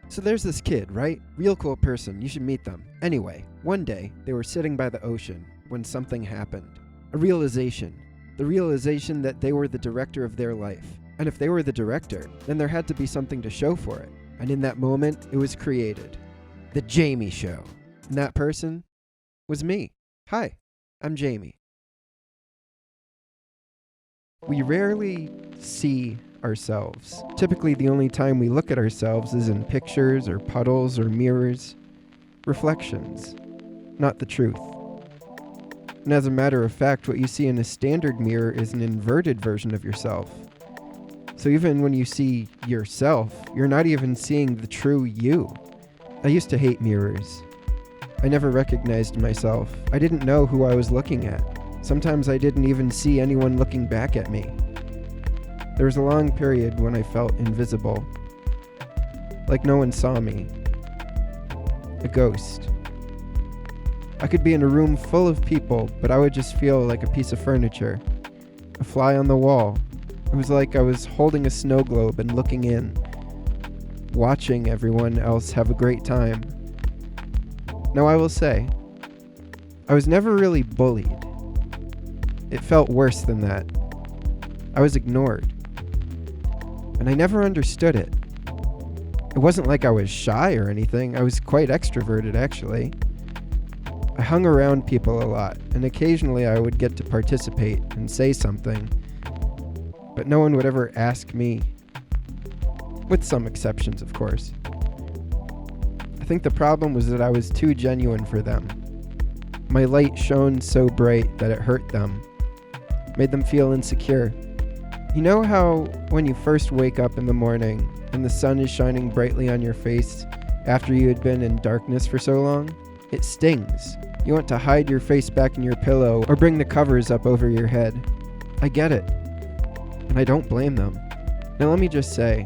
So there's this kid, right? Real cool person, you should meet them. Anyway, one day, they were sitting by the ocean when something happened. A realization. The realization that they were the director of their life. And if they were the director, then there had to be something to show for it. And in that moment, it was created. The Jamie Show. And that person was me. Hi, I'm Jamie. We rarely see ourselves. Typically, the only time we look at ourselves is in pictures or puddles or mirrors. Reflections, not the truth. And as a matter of fact, what you see in a standard mirror is an inverted version of yourself. So even when you see yourself, you're not even seeing the true you. I used to hate mirrors. I never recognized myself. I didn't know who I was looking at. Sometimes I didn't even see anyone looking back at me. There was a long period when I felt invisible. Like no one saw me. A ghost. I could be in a room full of people, but I would just feel like a piece of furniture. A fly on the wall. It was like I was holding a snow globe and looking in. Watching everyone else have a great time. Now I will say, I was never really bullied. It felt worse than that. I was ignored. And I never understood it. It wasn't like I was shy or anything. I was quite extroverted, actually. I hung around people a lot, and occasionally I would get to participate and say something. But no one would ever ask me. With some exceptions, of course. I think the problem was that I was too genuine for them. My light shone so bright that it hurt them. Made them feel insecure. You know how when you first wake up in the morning and the sun is shining brightly on your face after you had been in darkness for so long? It stings. You want to hide your face back in your pillow or bring the covers up over your head. I get it. And I don't blame them. Now let me just say,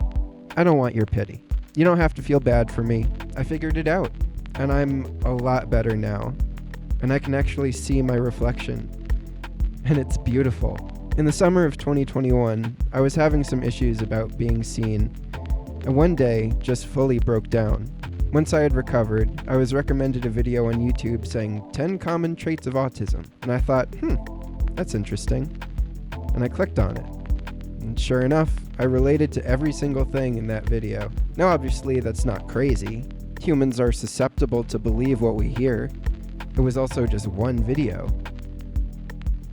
I don't want your pity. You don't have to feel bad for me. I figured it out. And I'm a lot better now. And I can actually see my reflection. And it's beautiful. In the summer of 2021, I was having some issues about being seen, and one day just fully broke down. Once I had recovered, I was recommended a video on YouTube saying 10 common traits of autism, and I thought, that's interesting. And I clicked on it. And sure enough, I related to every single thing in that video. Now obviously that's not crazy. Humans are susceptible to believe what we hear. It was also just one video.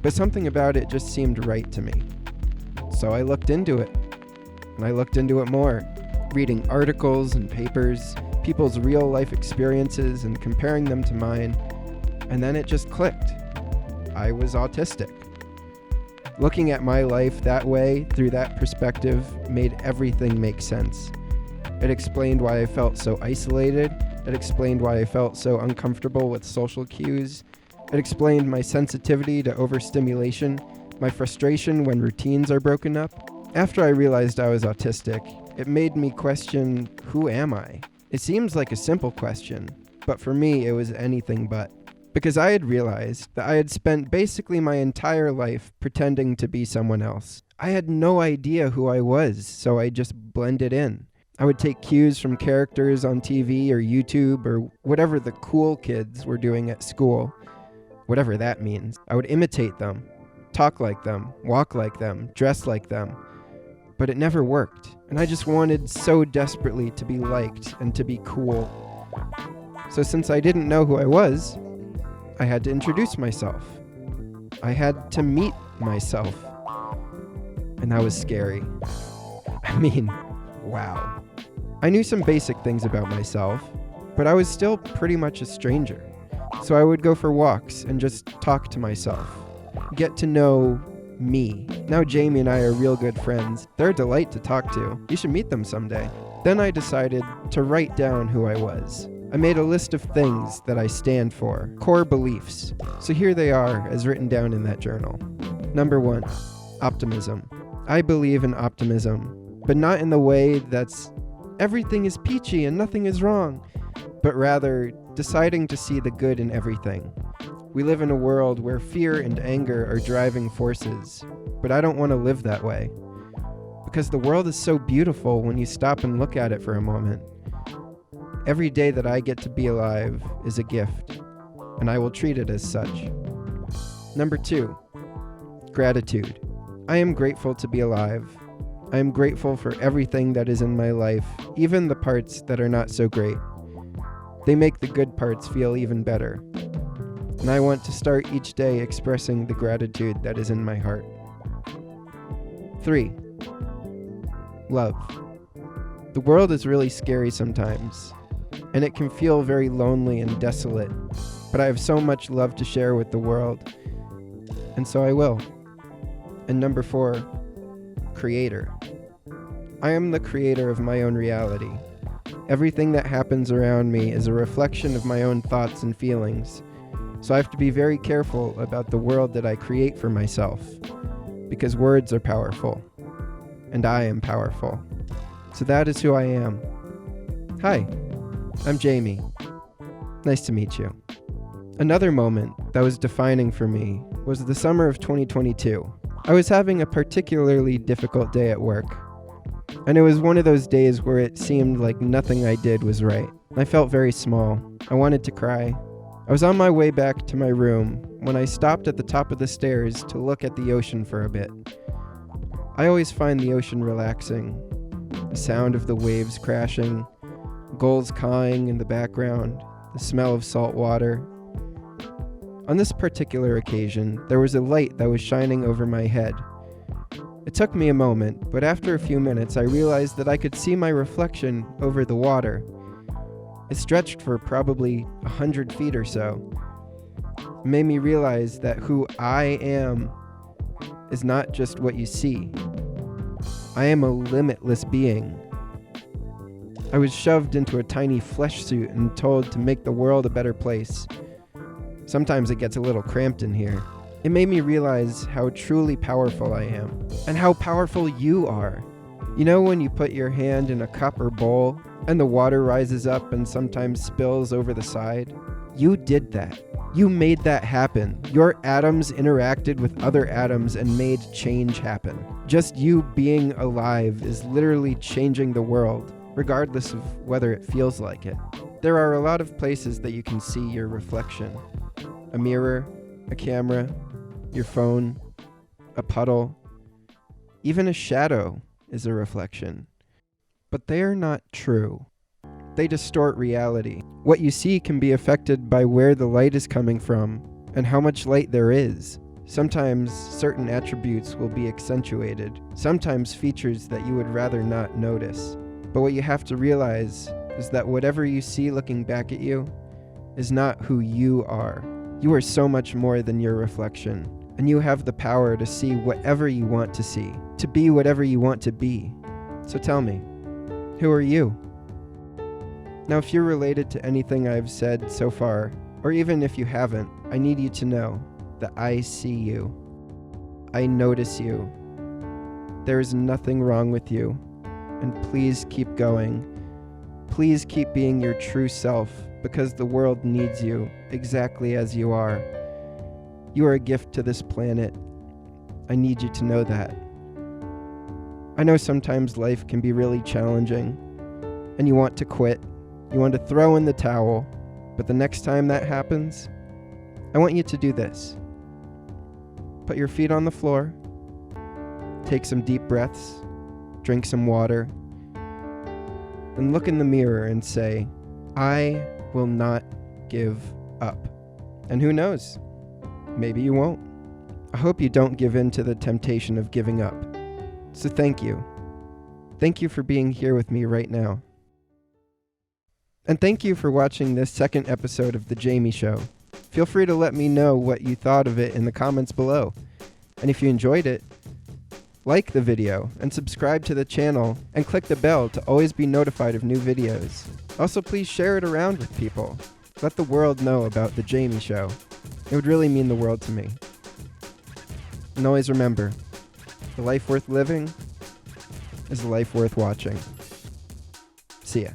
But something about it just seemed right to me. So I looked into it. And I looked into it more, reading articles and papers, people's real life experiences and comparing them to mine. And then it just clicked. I was autistic. Looking at my life that way, through that perspective, made everything make sense. It explained why I felt so isolated. It explained why I felt so uncomfortable with social cues. It explained my sensitivity to overstimulation, my frustration when routines are broken up. After I realized I was autistic, it made me question, who am I? It seems like a simple question, but for me it was anything but. Because I had realized that I had spent basically my entire life pretending to be someone else. I had no idea who I was, so I just blended in. I would take cues from characters on TV or YouTube or whatever the cool kids were doing at school. Whatever that means. I would imitate them, talk like them, walk like them, dress like them. But it never worked. And I just wanted so desperately to be liked and to be cool. So since I didn't know who I was, I had to introduce myself. I had to meet myself. And that was scary. I mean, wow. I knew some basic things about myself, but I was still pretty much a stranger. So I would go for walks and just talk to myself. Get to know me. Now Jamie and I are real good friends. They're a delight to talk to. You should meet them someday. Then I decided to write down who I was. I made a list of things that I stand for, core beliefs. So here they are as written down in that journal. Number 1, optimism. I believe in optimism, but not in the way that's everything is peachy and nothing is wrong, but rather deciding to see the good in everything. We live in a world where fear and anger are driving forces, but I don't want to live that way. Because the world is so beautiful when you stop and look at it for a moment. Every day that I get to be alive is a gift, and I will treat it as such. Number 2, gratitude. I am grateful to be alive. I am grateful for everything that is in my life, even the parts that are not so great. They make the good parts feel even better. And I want to start each day expressing the gratitude that is in my heart. 3, love. The world is really scary sometimes, and it can feel very lonely and desolate, but I have so much love to share with the world, and so I will. And number 4, creator. I am the creator of my own reality. Everything that happens around me is a reflection of my own thoughts and feelings, so I have to be very careful about the world that I create for myself, because words are powerful, and I am powerful. So that is who I am. Hi, I'm Jamie. Nice to meet you. Another moment that was defining for me was the summer of 2022. I was having a particularly difficult day at work, and it was one of those days where it seemed like nothing I did was right. I felt very small. I wanted to cry. I was on my way back to my room when I stopped at the top of the stairs to look at the ocean for a bit. I always find the ocean relaxing. The sound of the waves crashing, gulls cawing in the background, the smell of salt water. On this particular occasion, there was a light that was shining over my head. It took me a moment, but after a few minutes I realized that I could see my reflection over the water. It stretched for probably 100 feet or so. It made me realize that who I am is not just what you see. I am a limitless being. I was shoved into a tiny flesh suit and told to make the world a better place. Sometimes it gets a little cramped in here. It made me realize how truly powerful I am, and how powerful you are. You know when you put your hand in a cup or bowl, and the water rises up and sometimes spills over the side? You did that. You made that happen. Your atoms interacted with other atoms and made change happen. Just you being alive is literally changing the world, regardless of whether it feels like it. There are a lot of places that you can see your reflection. A mirror, a camera, your phone, a puddle, even a shadow is a reflection. But they are not true. They distort reality. What you see can be affected by where the light is coming from and how much light there is. Sometimes certain attributes will be accentuated, sometimes features that you would rather not notice. But what you have to realize is that whatever you see looking back at you is not who you are. You are so much more than your reflection, and you have the power to see whatever you want to see, to be whatever you want to be. So tell me, who are you? Now, if you're related to anything I've said so far, or even if you haven't, I need you to know that I see you. I notice you. There is nothing wrong with you, and please keep going. Please keep being your true self, because the world needs you exactly as you are. You are a gift to this planet. I need you to know that. I know sometimes life can be really challenging, and you want to quit. You want to throw in the towel, but the next time that happens, I want you to do this. Put your feet on the floor, take some deep breaths, drink some water, and look in the mirror and say, I will not give up. And who knows? Maybe you won't. I hope you don't give in to the temptation of giving up. So thank you. Thank you for being here with me right now. And thank you for watching this second episode of The Jamie Show. Feel free to let me know what you thought of it in the comments below. And if you enjoyed it, like the video and subscribe to the channel and click the bell to always be notified of new videos. Also, please share it around with people. Let the world know about The Jamie Show. It would really mean the world to me. And always remember, the life worth living is a life worth watching. See ya.